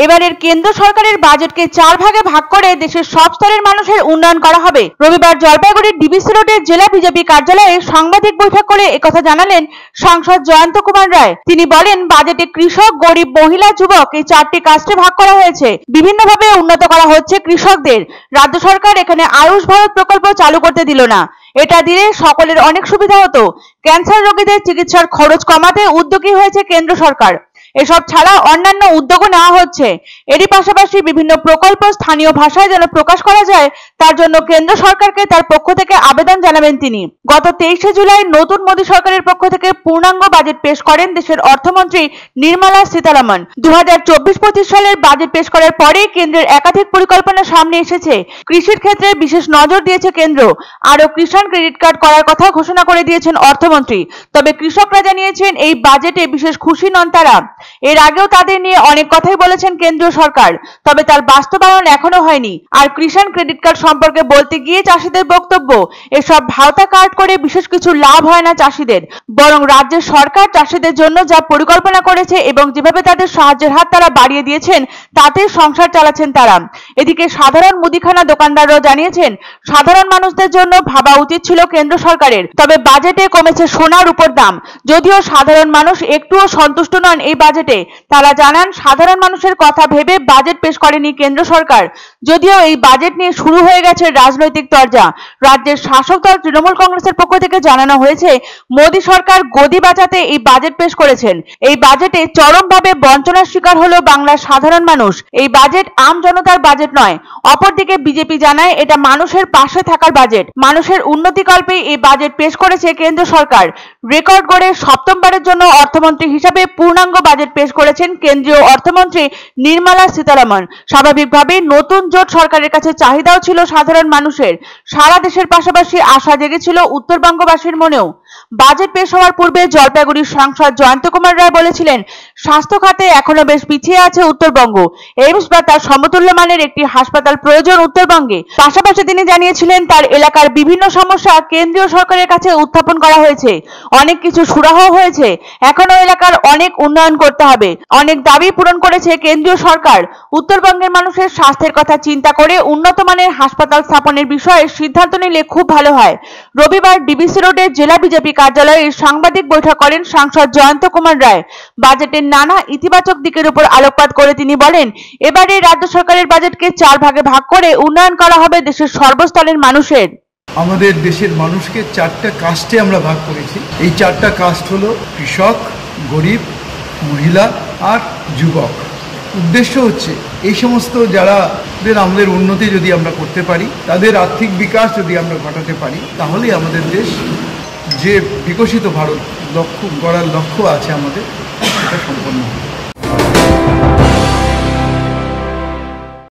এবারের কেন্দ্র সরকারের বাজেটকে 4 ভাগে ভাগ করে দেশের সব স্তরের মানুষের উন্নয়ন করা হবে। রবিবার জলপাইগুড়ির ডিবিসি রোডের জেলা বিজেপি কার্যালয়ে সাংবাদিক বৈঠক করে একথা জানালেন সাংসদ জয়ন্ত কুমার রায়। তিনি বলেন, বাজেটে কৃষক, গরিব, মহিলা, যুবক এই 4টি কাস্টে ভাগ করা হয়েছে। বিভিন্নভাবে উন্নত করা হচ্ছে কৃষকদের। রাজ্য সরকার এখানে আয়ুষ ভারত প্রকল্প চালু করতে দিল না। এটা দিলে সকলের অনেক সুবিধা হতো। ক্যান্সার রোগীদের চিকিৎসার খরচ কমাতে উদ্যোগী হয়েছে কেন্দ্র সরকার। এসব ছাড়া অন্যান্য উদ্যোগও নেওয়া হচ্ছে। এরই পাশাপাশি বিভিন্ন প্রকল্প স্থানীয় ভাষায় যেন প্রকাশ করা যায়, তার জন্য কেন্দ্র সরকারকে তার পক্ষ থেকে আবেদন জানাবেন তিনি। গত 23শে জুলাই নতুন মোদী সরকারের পক্ষ থেকে পূর্ণাঙ্গ বাজেট পেশ করেন দেশের অর্থমন্ত্রী নির্মলা সীতারামন। 2024-25 সালের বাজেট পেশ করার পরে কেন্দ্রের একাধিক পরিকল্পনা সামনে এসেছে। কৃষির ক্ষেত্রে বিশেষ নজর দিয়েছে কেন্দ্র। আরও কিষাণ ক্রেডিট কার্ড করার কথা ঘোষণা করে দিয়েছেন অর্থমন্ত্রী। তবে কৃষকরা জানিয়েছেন, এই বাজেটে বিশেষ খুশি নন তারা। এর আগেও তাদের নিয়ে অনেক কথাই বলেছেন কেন্দ্রীয় সরকার, তবে তার বাস্তবায়ন এখনো হয়নি। আর কিষাণ ক্রেডিট কার্ড সম্পর্কে বলতে গিয়ে চাষিদের বক্তব্য, এসব ভাওতা কার্ড করে বিশেষ কিছু লাভ হয় না চাষিদের, বরং রাজ্যের সরকার চাষিদের জন্য যা পরিকল্পনা করেছে এবং যেভাবে তাদের সাহায্যের হাত তারা বাড়িয়ে দিয়েছেন, তাতে সংসার চালাচ্ছেন তারা। এদিকে সাধারণ মুদিখানা দোকানদাররাও জানিয়েছেন, সাধারণ মানুষদের জন্য ভাবা উচিত ছিল কেন্দ্র সরকারের। তবে বাজেটে কমেছে সোনার উপর দাম। যদিও সাধারণ মানুষ একটুও সন্তুষ্ট নন এই বাজেটে। তারা জানান, সাধারণ মানুষের কথা ভেবে বাজেট পেশ করেনি কেন্দ্র সরকার। যদিও এই বাজেট নিয়ে শুরু হয়ে গেছে রাজনৈতিক তরজা। রাজ্যের শাসক দল তৃণমূল কংগ্রেসের পক্ষ থেকে জানানো হয়েছে, মোদী সরকার গদি বাঁচাতে এই বাজেট পেশ করেছেন। এই বাজেটে চরমভাবে বঞ্চনার শিকার হলো বাংলার সাধারণ মানুষ। এই বাজেট আম জনতার বাজেট নয়। অপরদিকে বিজেপি জানায়, এটা মানুষের পাশে থাকার বাজেট। মানুষের উন্নতিকল্পে এই বাজেট পেশ করেছে কেন্দ্র সরকার। রেকর্ড গড়ে সপ্তমবারের জন্য অর্থমন্ত্রী হিসাবে পূর্ণাঙ্গ বাজেট পেশ করেছেন কেন্দ্রীয় অর্থমন্ত্রী নির্মলা সীতারামন। স্বাভাবিকভাবেই নতুন জোট সরকারের কাছে চাহিদাও ছিল সাধারণ মানুষের। সারা দেশের পাশাপাশি আশা জেগেছিল উত্তরবঙ্গবাসীর মনেও। বাজেট পেশ হওয়ার পূর্বে জলপাইগুড়ির সাংসদ জয়ন্ত কুমার রায় বলেছিলেন, স্বাস্থ্য খাতে এখনো বেশ পিছিয়ে আছে উত্তরবঙ্গ। এইমস বা তার সমতুল্য মানের একটি হাসপাতাল প্রয়োজন উত্তরবঙ্গে। পাশাপাশি তিনি জানিয়েছিলেন, তার এলাকার বিভিন্ন সমস্যা কেন্দ্রীয় সরকারের কাছে উত্থাপন করা হয়েছে। অনেক কিছু সুরাহ হয়েছে, এখনো এলাকার অনেক উন্নয়ন করতে হবে। অনেক দাবি পূরণ করেছে কেন্দ্রীয় সরকার। উত্তরবঙ্গের মানুষের স্বাস্থ্যের কথা চিন্তা করে উন্নত মানের হাসপাতাল স্থাপনের বিষয়ে সিদ্ধান্ত নিলে খুব ভালো হয়। রবিবার ডিবিসি রোডের জেলা বিজেপি কার্যালয়ে সাংবাদিক বৈঠক করেন সাংসদ জয়ন্ত কুমার রায়। বাজেটের নানা ইতিবাচক দিকের উপর আলোকপাত করে তিনি বলেন, এবারে রাজ্য সরকারের বাজেটকে 4 ভাগে ভাগ করে উন্নয়ন করা হবে দেশের সর্বস্তরের মানুষের। আমাদের দেশের মানুষকে 4টা কাস্টে আমরা ভাগ করেছি। এই 4টা কাস্ট হলো কৃষক, গরিব, মহিলা আর যুবক। উদ্দেশ্য হচ্ছে এই সমস্ত আমাদের উন্নতি যদি আমরা করতে পারি, তাদের আর্থিক বিকাশ যদি আমরা ঘটাতে পারি, তাহলেই আমাদের দেশ যে বিকশিত ভারত গড়ার লক্ষ্য আছে আমাদের, সেটা সম্পন্ন হবে।